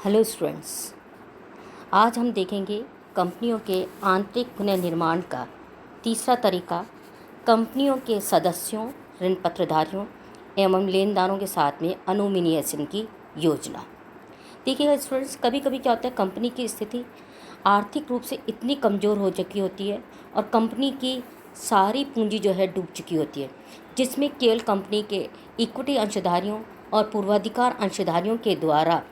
Hello students, आज हम देखेंगे कंपनियों के आंतरिक पुनर्निर्माण का तीसरा तरीका। कंपनियों के सदस्यों, ऋण पत्रधारियों एवं लेनदारों के साथ में अनुविनियसन की योजना। देखिएगा स्टूडेंट्स, कभी कभी क्या होता है, कंपनी की स्थिति आर्थिक रूप से इतनी कमज़ोर हो चुकी होती है और कंपनी की सारी पूंजी जो है डूब चुकी होती है, जिसमें केवल कंपनी के इक्विटी अंशधारियों और पूर्वाधिकार अंशधारियों के द्वारा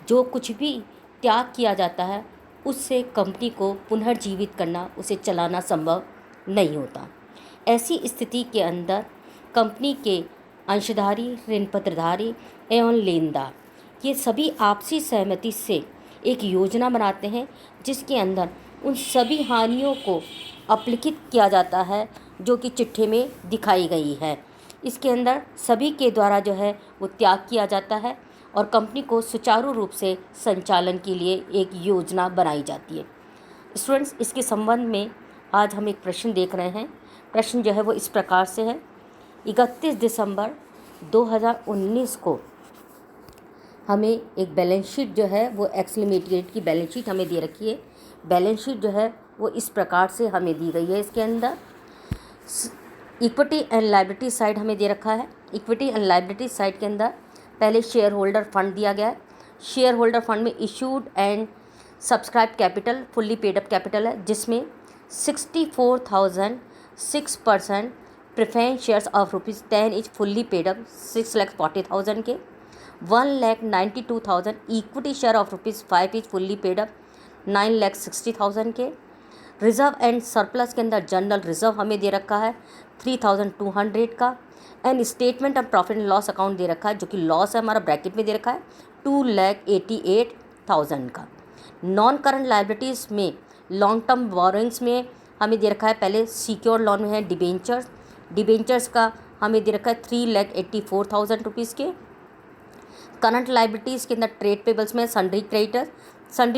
जो कुछ भी त्याग किया जाता है उससे कंपनी को पुनर्जीवित करना, उसे चलाना संभव नहीं होता। ऐसी स्थिति के अंदर कंपनी के अंशधारी, ऋण पत्रधारी एवं लेनदार ये सभी आपसी सहमति से एक योजना बनाते हैं, जिसके अंदर उन सभी हानियों को अपलिखित किया जाता है जो कि चिट्ठी में दिखाई गई है। इसके अंदर सभी के द्वारा जो है वो त्याग किया जाता है और कंपनी को सुचारू रूप से संचालन के लिए एक योजना बनाई जाती है। स्टूडेंट्स, इसके संबंध में आज हम एक प्रश्न देख रहे हैं। प्रश्न जो है वो इस प्रकार से है। 31 दिसंबर 2019 को हमें एक बैलेंस शीट जो है वो एक्सेल लिमिटेड की बैलेंस शीट हमें दे रखी है। बैलेंस शीट जो है वो इस प्रकार से हमें दी गई है। इसके अंदर इक्विटी एंड लायबिलिटी साइड हमें दे रखा है। इक्विटी एंड लायबिलिटी साइड के अंदर पहले शेयर होल्डर फंड दिया गया है। शेयर होल्डर फंड में issued and subscribe capital fully paid up capital है, जिसमें 64,006% preference shares of ₹10 is fully paid up 6,40,000 के, 1,92,000 equity share of ₹5 is fully paid up 9,60,000 के। रिजर्व एंड सरप्लस के अंदर जनरल रिजर्व हमें दे रखा है 3,200 का। And statement of profit and loss account दे रखा है, जो कि लॉस है हमारा, ब्रैकेट में दे रखा है 2,88,000 का। नॉन करंट लाइबिलिटीज़ में लॉन्ग टर्म बोरोइंग्स में हमें दे रखा है, पहले सिक्योर लोन में है डिबेंचर्स। डिबेंचर्स का हमें दे रखा है 3,84,000 रुपीज़ के। करंट लाइबिलिटीज़ के अंदर ट्रेड पेबल्स में सन्ड्री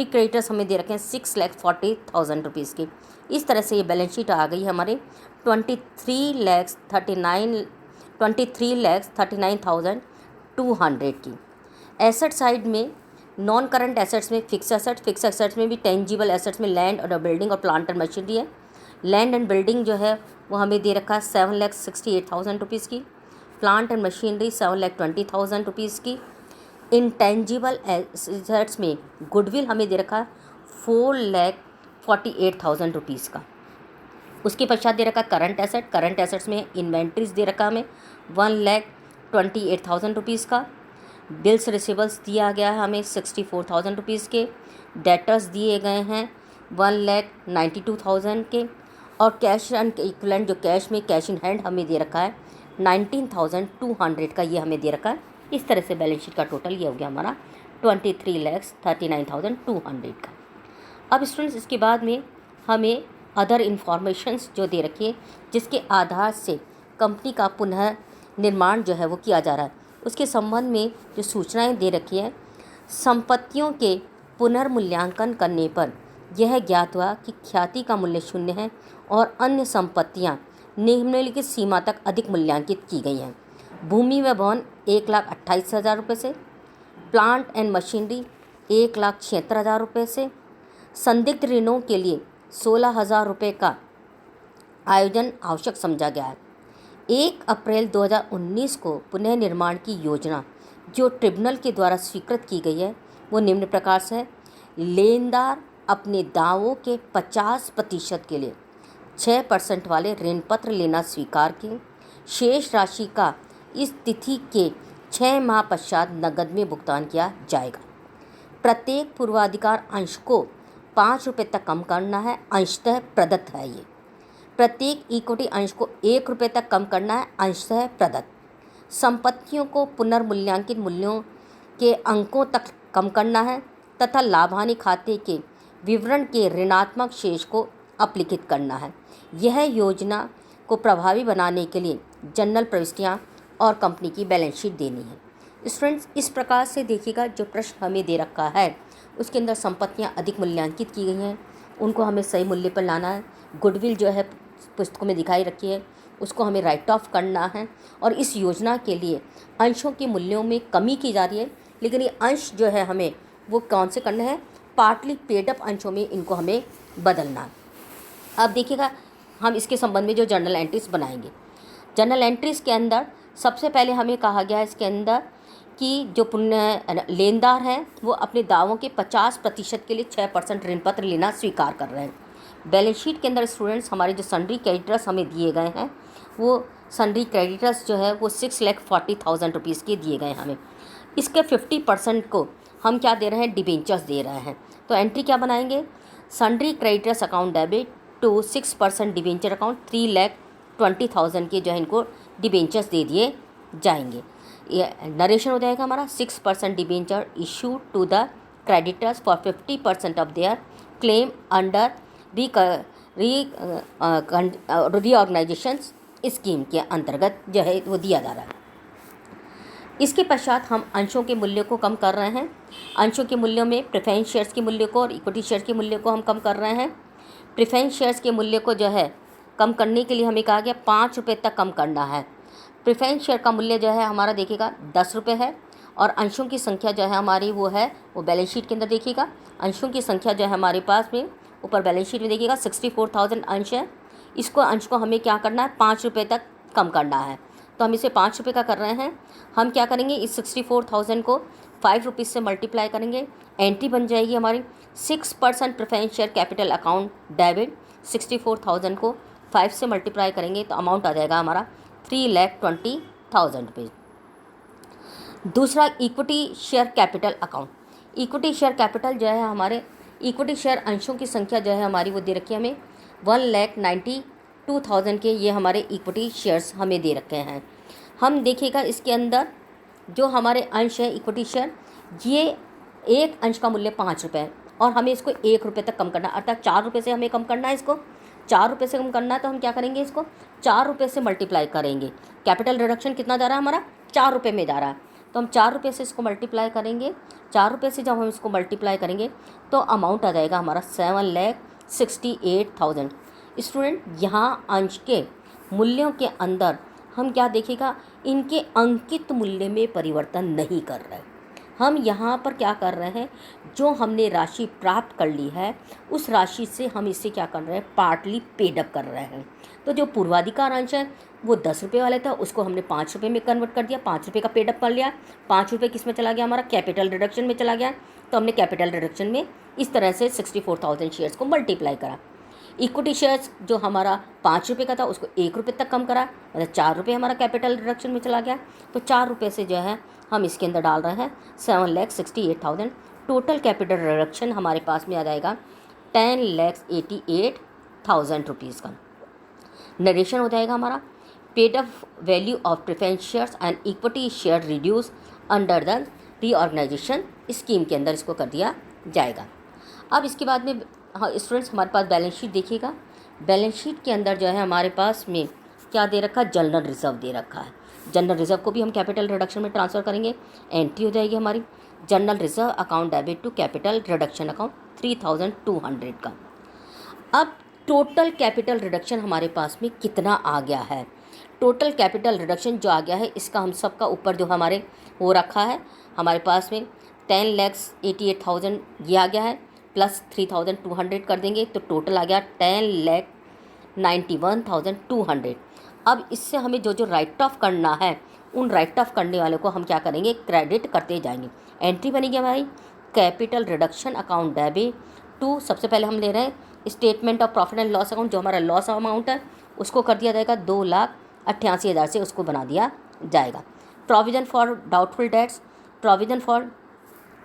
क्रेडिटर्स हमें दे रखे हैं 6,40,000 रुपीज़ के। इस तरह से ये बैलेंस शीट आ गई हमारे 23,39,200 की। एसेट साइड में नॉन करंट एसेट्स में फिक्स एसेट्स में भी टेंजिबल एसेट्स में लैंड और बिल्डिंग और प्लांट एंड मशीनरी है। लैंड एंड बिल्डिंग जो है वो हमें दे रखा है 7,68,000 रुपीज़ की। प्लांट एंड मशीनरी 7,20,000 रुपीज़ की। इंटेंजिबल एसेट्स में गुडविल हमें दे रखा है 4,48,000 रुपीज़ का। उसके पश्चात दे रखा करंट एसेट्स में इन्वेंट्रीज दे रखा हमें 1,28,000 रुपीज़ का। बिल्स रिसीवर्स दिया गया है हमें 64,000 रुपीज़ के। डेटर्स दिए गए हैं 1,92,000 के। और कैश एंड इक्विवेलेंट जो कैश में कैश इन हैंड हमें दे रखा है 19,200 का, ये हमें दे रखा है। इस तरह से बैलेंस शीट का टोटल ये हो गया हमारा 23,39,200 का। अब स्टूडेंट्स, इसके बाद में हमें अदर इन्फॉर्मेशंस जो दे रखी है, जिसके आधार से कंपनी का पुनः निर्माण जो है वो किया जा रहा है, उसके संबंध में जो सूचनाएं दे रखी हैं। संपत्तियों के पुनर्मूल्यांकन करने पर यह ज्ञात हुआ कि ख्याति का मूल्य 0 है और अन्य संपत्तियाँ निम्नलिखित सीमा तक अधिक मूल्यांकित की गई हैं। भूमि व भवन 1,28,000 रुपये से, प्लांट एंड मशीनरी 1,76,000 रुपये से, संदिग्ध ऋणों के लिए 16,000 रुपये का आयोजन आवश्यक समझा गया है। 1 अप्रैल 2019 को पुनः निर्माण की योजना जो ट्रिब्यूनल के द्वारा स्वीकृत की गई है वो निम्न प्रकार से है। लेनदार अपने दावों के 50% के लिए 6% वाले ऋण पत्र लेना स्वीकार किए। शेष राशि का इस तिथि के 6 माह पश्चात नकद में भुगतान किया जाएगा। प्रत्येक पूर्वाधिकार अंश को 5 रुपये तक कम करना है, अंशतः प्रदत्त है। ये प्रत्येक इक्विटी अंश को 1 रुपये तक कम करना है, अंशतः प्रदत्त। संपत्तियों को पुनर्मूल्यांकित मूल्यों के अंकों तक कम करना है तथा लाभानी खाते के विवरण के ऋणात्मक शेष को अपलिखित करना है। यह योजना को प्रभावी बनाने के लिए जनरल प्रविष्टियाँ और कंपनी की बैलेंस शीट देनी है। स्टूडेंट्स, इस प्रकार से देखिएगा, जो प्रश्न हमें दे रखा है उसके अंदर संपत्तियां अधिक मूल्यांकित की गई हैं, उनको हमें सही मूल्य पर लाना है। गुडविल जो है पुस्तकों में दिखाई रखी है, उसको हमें राइट ऑफ करना है। और इस योजना के लिए अंशों के मूल्यों में कमी की जा रही है, लेकिन ये अंश जो है हमें वो कौन से करने हैं, पार्टली पेड अप अंशों में इनको हमें बदलना है। अब देखिएगा हम इसके संबंध में जो जर्नल एंट्रीज बनाएंगे। जर्नल एंट्रीज के अंदर सबसे पहले हमें कहा गया है इसके अंदर कि जो पुण्य लेनदार हैं वो अपने दावों के 50% के लिए 6% ऋण पत्र लेना स्वीकार कर रहे हैं। बैलेंस शीट के अंदर स्टूडेंट्स हमारे जो सन्ड्री क्रेडिटर्स हमें दिए गए हैं, वो सन्ड्री क्रेडिटर्स जो है वो 6,40,000 रुपीज़ के दिए गए हैं हमें। इसके 50% को हम क्या दे रहे हैं, डिबेंचर्स दे रहे हैं। तो एंट्री क्या बनाएंगे, sundry creditors account debit to 6% debenture account 3,20,000 के जो है इनको डिबेंचर्स दे दिए जाएंगे। ये नरेशन हो जाएगा हमारा, 6% debenture issue to the creditors for 50% of their claim under reorganisation scheme के अंतर्गत जो है वो दिया जा रहा है। इसके पश्चात हम अंशों के मूल्य को कम कर रहे हैं। अंशों के मूल्यों में प्रेफरेंस शेयर्स के मूल्य को और इक्विटी शेयर के मूल्य को हम कम कर रहे हैं। प्रेफरेंस शेयर्स के मूल्य को जो है कम करने के लिए हमें कहा गया 5 रुपये तक कम करना है। प्रेफरेंस शेयर का मूल्य जो है हमारा देखिएगा 10 रुपये है, और अंशों की संख्या जो है हमारी वो है, वो बैलेंस शीट के अंदर देखिएगा अंशों की संख्या जो है हमारे पास में ऊपर बैलेंस शीट में देखिएगा 64,000 अंश है। इसको अंश को हमें क्या करना है, 5 रुपये तक कम करना है। तो हम इसे 5 रुपये का कर रहे हैं। हम क्या करेंगे, इस 64,000 को 5 रुपीज़ से मल्टीप्लाई करेंगे। एंट्री बन जाएगी हमारी 6% preference share capital account debit. 64,000 को 5 से मल्टीप्लाई करेंगे तो अमाउंट आ जाएगा हमारा 3,20,000 रुपीज़। दूसरा equity share capital account. Equity share capital जो है हमारे इक्विटी शेयर अंशों की संख्या जो है हमारी वो दे रखी है हमें 1,92,000 के, ये हमारे इक्विटी शेयर्स हमें दे रखे हैं। हम देखिएगा इसके अंदर जो हमारे अंश है इक्विटी शेयर, ये एक अंश का मूल्य 5 रुपये है और हमें इसको 1 रुपये तक कम करना है, अर्थात 4 रुपये से हमें कम करना है। इसको 4 रुपये से कम करना है तो हम क्या करेंगे, इसको 4 रुपये से मल्टीप्लाई करेंगे। कैपिटल रिडक्शन कितना जा रहा है हमारा, 4 रुपये में जा रहा है, तो हम 4 रुपये से इसको मल्टीप्लाई करेंगे। 4 रुपये से जब हम इसको मल्टीप्लाई करेंगे तो अमाउंट आ जाएगा हमारा 7,68,000। स्टूडेंट यहाँ अंश के मूल्यों के अंदर हम क्या देखिएगा, इनके अंकित मूल्य में परिवर्तन नहीं कर रहे। हम यहाँ पर क्या कर रहे हैं, जो हमने राशि प्राप्त कर ली है उस राशि से हम इसे क्या कर रहे हैं, पार्टली पेड अप कर रहे हैं। तो जो पूर्वाधिकार अंश है वो 10 रुपये वाला था, उसको हमने 5 रुपये में कन्वर्ट कर दिया, 5 रुपये का पेड अप कर लिया। 5 रुपये किस में चला गया, हमारा कैपिटल रिडक्शन में चला गया। तो हमने कैपिटल रिडक्शन में इस तरह से 64,000 शेयर्स को मल्टीप्लाई करा। इक्विटी शेयर्स जो हमारा 5 रुपये का था उसको 1 रुपये तक कम करा, मतलब 4 रुपये हमारा कैपिटल रिडक्शन में चला गया। तो 4 रुपये से जो है हम इसके अंदर डाल रहे हैं 7,68,000। टोटल कैपिटल रिडक्शन हमारे पास में आ जाएगा 10,88,000 रुपीज़ का। नरेशन हो जाएगा हमारा paid up value of preference shares and equity share reduce under the reorganisation scheme के अंदर इसको कर दिया जाएगा। अब इसके बाद में हाँ स्टूडेंट्स हमारे पास बैलेंस शीट देखिएगा। बैलेंस शीट के अंदर जो है हमारे पास में क्या दे रखा है, जनरल रिजर्व दे रखा है। जनरल रिजर्व को भी हम कैपिटल रिडक्शन में ट्रांसफ़र करेंगे। एंट्री हो जाएगी हमारी general reserve account debit to capital reduction account 3,200 का। अब टोटल कैपिटल रिडक्शन हमारे पास में कितना आ गया है, टोटल कैपिटल रिडक्शन जो आ गया है इसका हम सबका ऊपर जो हमारे हो रखा है हमारे पास में 10,88,000 ये आ गया है, प्लस 3,200 कर देंगे तो टोटल आ गया 10,91,200। अब इससे हमें जो जो राइट ऑफ करना है उन राइट ऑफ करने वाले को हम क्या करेंगे, क्रेडिट करते जाएंगे। एंट्री बनेगी हमारी capital reduction account debit to, सबसे पहले हम ले रहे हैं statement of profit and loss account, जो हमारा लॉस अमाउंट है उसको कर दिया जाएगा 2,88,000 से उसको बना दिया जाएगा। Provision for doubtful debts, provision for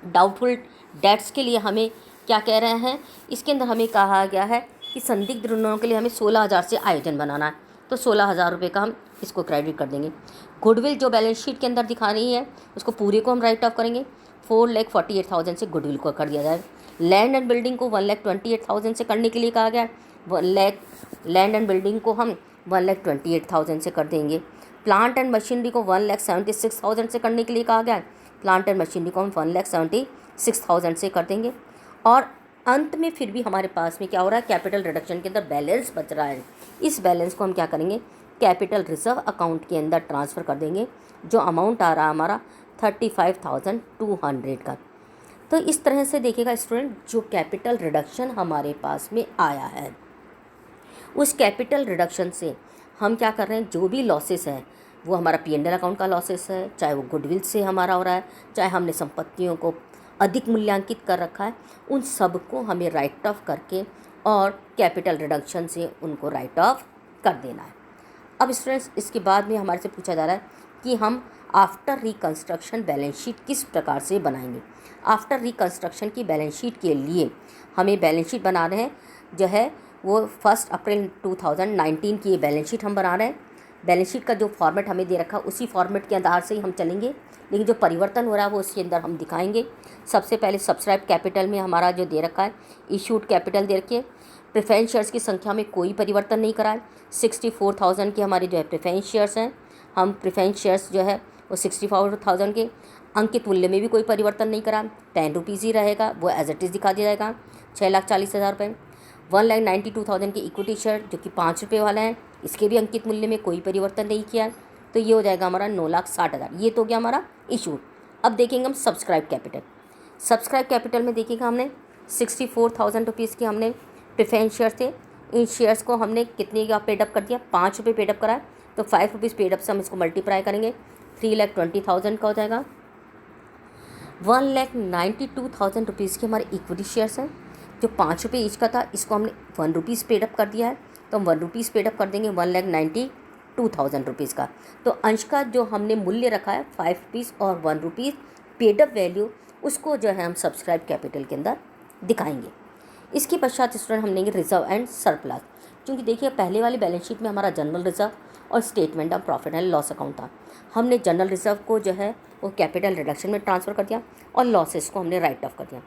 doubtful debts के लिए हमें क्या कह रहे हैं, इसके अंदर हमें कहा गया है कि संदिग्ध ऋणों के लिए हमें 16,000 से आयोजन बनाना है, तो 16,000 रुपये का हम इसको क्रेडिट कर देंगे। गुडविल जो बैलेंस शीट के अंदर दिखा रही है उसको पूरे को हम राइट ऑफ करेंगे, 4,48,000 से गुडविल को कर दिया जाए। लैंड एंड बिल्डिंग को 1,28,000 से करने के लिए कहा गया, लैंड एंड बिल्डिंग को हम 1,28,000 से कर देंगे। प्लांट एंड मशीनरी को 1,76,000 से करने के लिए कहा गया, प्लांट एंड मशीनरी को हम 1,76,000 से कर देंगे। और अंत में फिर भी हमारे पास में क्या हो रहा है, कैपिटल रिडक्शन के अंदर बैलेंस बच रहा है, इस बैलेंस को हम क्या करेंगे, कैपिटल रिजर्व अकाउंट के अंदर ट्रांसफ़र कर देंगे, जो अमाउंट आ रहा है हमारा 35,200 का। तो इस तरह से देखिएगा स्टूडेंट, जो कैपिटल रिडक्शन हमारे पास में आया है, उस कैपिटल रिडक्शन से हम क्या कर रहे हैं, जो भी लॉसेस है वो हमारा P&L अकाउंट का लॉसेस है, चाहे वो गुडविल से हमारा हो रहा है, चाहे हमने संपत्तियों को अधिक मूल्यांकित कर रखा है, उन सब को हमें राइट ऑफ करके और कैपिटल रिडक्शन से उनको राइट ऑफ कर देना है। अब स्टूडेंट्स, इसके बाद में हमारे से पूछा जा रहा है कि हम आफ्टर रिकंस्ट्रक्शन बैलेंस शीट किस प्रकार से बनाएंगे। आफ्टर रिकंस्ट्रक्शन की बैलेंस शीट के लिए हमें बैलेंस शीट बना रहे हैं, जो है वो 1 अप्रैल 2019 की ये बैलेंस शीट हम बना रहे हैं। बैलेंस शीट का जो फॉर्मेट हमें दे रखा उसी फॉर्मेट के आधार से ही हम चलेंगे, लेकिन जो परिवर्तन हो रहा है वो उसके अंदर हम दिखाएंगे। सबसे पहले सब्सक्राइब कैपिटल में हमारा जो दे रखा है, इशूड कैपिटल दे रखी है। प्रेफरेंस शेयर्स की संख्या में कोई परिवर्तन नहीं करा है। 64,000 के हमारे जो है प्रेफरेंस शेयर्स हैं, हम प्रेफरेंस शेयर्स जो है वो 64,000 के। अंकित मूल्य में भी कोई परिवर्तन नहीं करा, 10 रुपीज़ ही रहेगा, वो एज इट इज़ दिखा दिया जाएगा, 6,40,000 रुपये। 1,92,000 के इक्विटी शेयर जो कि 5 रुपये वाला है, इसके भी अंकित मूल्य में कोई परिवर्तन नहीं किया है, तो ये हो जाएगा हमारा 9,60,000। ये तो गया हमारा इशूड। अब देखेंगे हम सब्सक्राइब कैपिटल। सब्सक्राइब कैपिटल में देखिएगा हमने 64,000 रुपीज़ के हमने प्रेफरेंस शेयर थे। इन शेयर्स को हमने कितने का पेडअप कर दिया, 5 रुपये पेडअप करा है, तो 5 रुपीज़ पेडअप से हम इसको मल्टीप्लाई करेंगे, 3,20,000 का हो जाएगा। 1,92,000 रुपीज़ के हमारे इक्विटी शेयर्स हैं, जो 5 रुपये ईच का था, इसको हमने 1 रुपीज़ पेडअप कर दिया है, तो हम 1 रुपीज़ पेडअप कर देंगे 1,92,000 रुपीज़ का। तो अंश का जो हमने मूल्य रखा है 5 रुपीज़ और 1 रुपीज़ पेडअप वैल्यू, उसको जो है हम सब्सक्राइब कैपिटल के अंदर दिखाएंगे। इसके पश्चात स्टूडेंट हम लेंगे रिजर्व एंड सरप्लस। क्योंकि देखिए पहले वाली बैलेंस शीट में हमारा जनरल रिजर्व और statement of profit and loss account था। हमने जनरल रिजर्व को जो है वो कैपिटल रिडक्शन में ट्रांसफ़र कर दिया और लॉसेस को हमने राइट ऑफ कर दिया।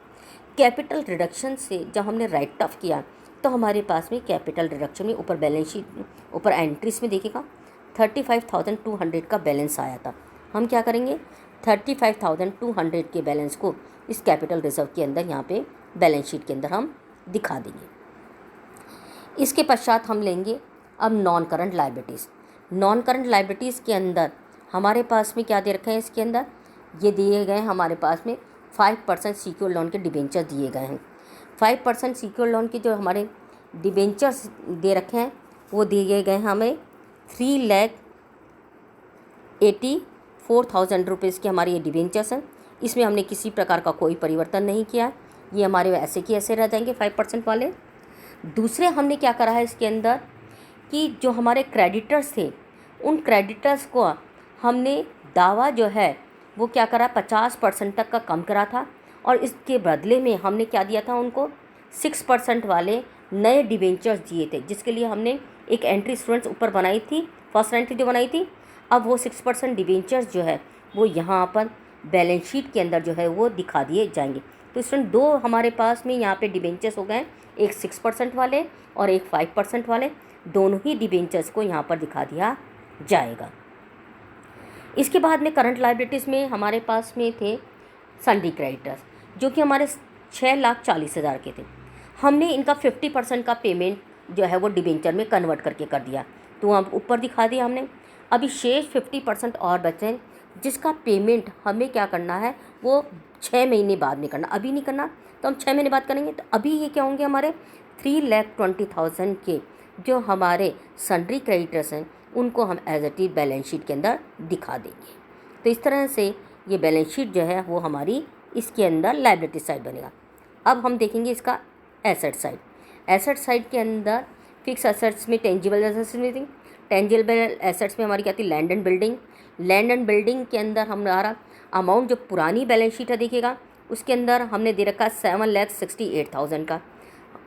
कैपिटल रिडक्शन से जब हमने राइट ऑफ किया तो हमारे पास में कैपिटल रिडक्शन में ऊपर बैलेंस शीट ऊपर एंट्रीज में देखिएगा 35,200 का बैलेंस आया था। हम क्या करेंगे, 35,200 के बैलेंस को इस कैपिटल रिजर्व के अंदर यहाँ पे बैलेंस शीट के अंदर हम दिखा देंगे। इसके पश्चात हम लेंगे अब non current liabilities. Non current liabilities के अंदर हमारे पास में क्या दे रखे हैं, इसके अंदर ये दिए गए हैं हमारे पास में 5% सिक्योर लोन के डिबेंचर दिए गए हैं। 5% सिक्योर लोन के जो हमारे डिबेंचर्स दे रखे हैं वो दिए गए हैं हमें 3,84,000 रुपीज़ के हमारे ये डिबेंचर्स हैं। इसमें हमने किसी प्रकार का कोई परिवर्तन नहीं किया, ये हमारे ऐसे के ऐसे रह जाएंगे 5% वाले। दूसरे हमने क्या करा है इसके अंदर कि जो हमारे क्रेडिटर्स थे उन क्रेडिटर्स को हमने दावा जो है वो क्या करा, 50% तक का कम करा था, और इसके बदले में हमने क्या दिया था उनको 6% वाले नए डिबेंचर्स दिए थे, जिसके लिए हमने एक एंट्री स्टूडेंट्स ऊपर बनाई थी, फर्स्ट एंट्री जो बनाई थी। अब वो 6% डिबेंचर्स जो है वो यहाँ पर बैलेंस शीट के अंदर जो है वो दिखा दिए जाएंगे। तो स्टूडेंट दो हमारे पास में यहाँ पे डिबेंचर्स हो गए, एक 6% वाले और एक 5% वाले, दोनों ही डिबेंचर्स को यहाँ पर दिखा दिया जाएगा। इसके बाद में करंट लायबिलिटीज़ में हमारे पास में थे सन्ड्री क्रेडिटर्स, जो कि हमारे 6,40,000 के थे। हमने इनका 50% का पेमेंट जो है वो डिबेंचर में कन्वर्ट करके कर दिया, तो हम ऊपर दिखा दिया हमने। अभी शेष 50% और बचे, जिसका पेमेंट हमें क्या करना है वो 6 महीने बाद में करना, अभी नहीं करना, तो हम 6 महीने बाद करेंगे। तो अभी ये क्या होंगे, हमारे 3,20,000 के जो हमारे सन्ड्री क्रेडिटर्स हैं उनको हम as it is balance sheet के अंदर दिखा देंगे। तो इस तरह से ये बैलेंस शीट जो है वो हमारी इसके अंदर लायबिलिटी साइड बनेगा। अब हम देखेंगे इसका एसेट साइड। एसेट साइड के अंदर फिक्स एसेट्स में टेंजिबल एसेट्स में, टेंजिबल एसेट्स में हमारी क्या थी, land and building. Land and building के अंदर हमारा अमाउंट जो पुरानी बैलेंस शीट है देखिएगा उसके अंदर हमने दे रखा है 7,68,000 का,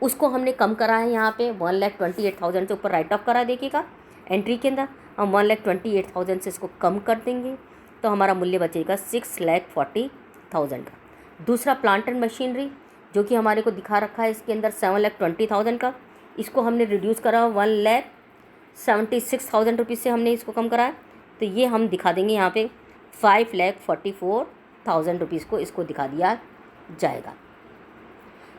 उसको हमने कम करा है यहाँ पे 1,28,000 से ऊपर राइट ऑफ करा है। देखिएगा एंट्री के अंदर हम 1,28,000 से इसको कम कर देंगे तो हमारा मूल्य बचेगा 6,40,000 का। दूसरा प्लांट एंड मशीनरी जो कि हमारे को दिखा रखा है इसके अंदर 7,20,000 का, इसको हमने रिड्यूस करा 1,76,000 रुपीज़ से हमने इसको कम करा है, तो ये हम दिखा देंगे यहाँ पे 5,44,000 रुपीज़ को इसको दिखा दिया जाएगा।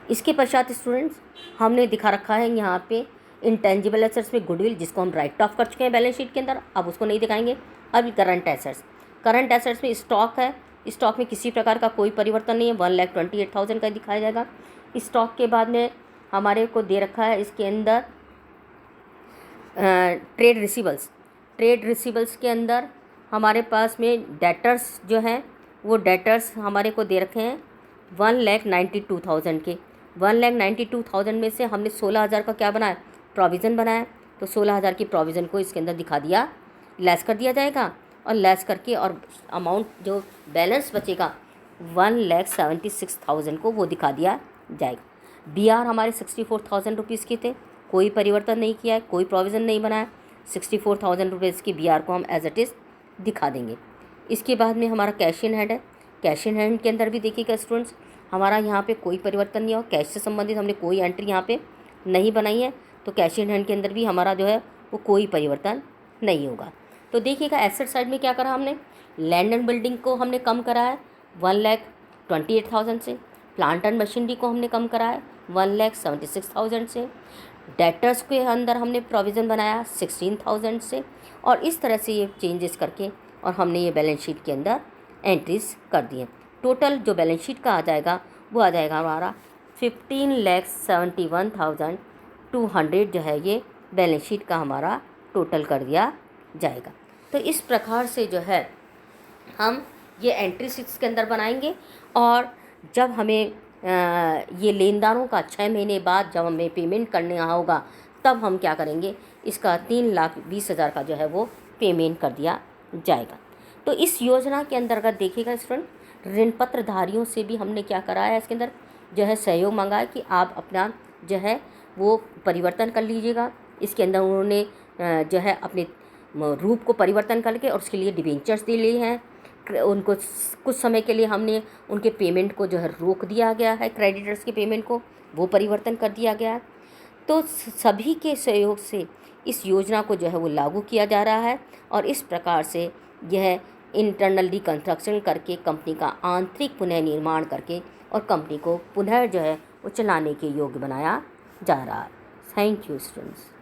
इसके पश्चात स्टूडेंट्स हमने दिखा रखा है यहाँ पे इंटेंजिबल एसेट्स में गुडविल, जिसको हम राइट ऑफ कर चुके हैं बैलेंस शीट के अंदर, अब उसको नहीं दिखाएंगे। अब करंट एसेट्स, करंट एसेट्स में स्टॉक है स्टॉक में किसी प्रकार का कोई परिवर्तन नहीं है, 1,28,000 का दिखाया जाएगा। स्टॉक के बाद में हमारे को दे रखा है इसके अंदर ट्रेड रिसीवल्स के अंदर हमारे पास में डेटर्स जो हैं वो डेटर्स हमारे को दे रखे हैं 1,92,000 के। 1,92,000 में से हमने 16,000 का क्या बनाया, प्रोविज़न बनाया। तो 16,000 की प्रोविज़न को इसके अंदर दिखा दिया, लेस कर दिया जाएगा और लेस करके और अमाउंट जो बैलेंस बचेगा 1,76,000 को वो दिखा दिया जाएगा। BR हमारे 64,000 रुपीज़ के थे, कोई परिवर्तन नहीं किया है, कोई प्रोविज़न नहीं बनाया। 64,000 रुपीज़ की BR को हम एज इट इज़ दिखा देंगे। इसके बाद में हमारा कैश इन हैंड है। कैश इन हैंड के अंदर भी देखिएगा स्टूडेंट्स, हमारा यहाँ पे कोई परिवर्तन नहीं हुआ। कैश से संबंधित हमने कोई एंट्री यहाँ पे नहीं बनाई है, तो कैश इन हैंड के अंदर भी हमारा जो है वो कोई परिवर्तन नहीं होगा। तो देखिएगा एसेट साइड में क्या करा हमने, लैंड एंड बिल्डिंग को हमने कम करा है 1,28,000 से। प्लांट एंड मशीनरी को हमने कम करा है 1,76,000 से। डेटर्स के अंदर हमने प्रोविज़न बनाया 16,000 से। और इस तरह से ये चेंजेस करके और हमने ये बैलेंस शीट के अंदर एंट्रीज कर दिए। टोटल जो बैलेंस शीट का आ जाएगा वो आ जाएगा हमारा 15,71,200 जो है ये बैलेंस शीट का हमारा टोटल कर दिया जाएगा। तो इस प्रकार से जो है हम ये एंट्री शीट्स के अंदर बनाएंगे। और जब हमें ये लेनदारों का 6 महीने बाद जब हमें पेमेंट करने होगा तब हम क्या करेंगे, इसका 3,20,000 का जो है वो पेमेंट कर दिया जाएगा। तो इस योजना के अंतर्गत देखिएगा स्टूडेंट, ऋण पत्रधारियों से भी हमने क्या करा है, इसके अंदर जो है सहयोग मांगा है कि आप अपना जो है वो परिवर्तन कर लीजिएगा। इसके अंदर उन्होंने जो है अपने रूप को परिवर्तन करके और उसके लिए डिबेंचर्स दे लिए हैं। उनको कुछ समय के लिए हमने उनके पेमेंट को जो है रोक दिया गया है, क्रेडिटर्स के पेमेंट को वो परिवर्तन कर दिया गया है। तो सभी के सहयोग से इस योजना को जो है वो लागू किया जा रहा है और इस प्रकार से यह इंटरनल रिकंस्ट्रक्शन करके कंपनी का आंतरिक पुनः निर्माण करके और कंपनी को पुनः जो है वो चलाने के योग्य बनाया जा रहा है। Thank you students.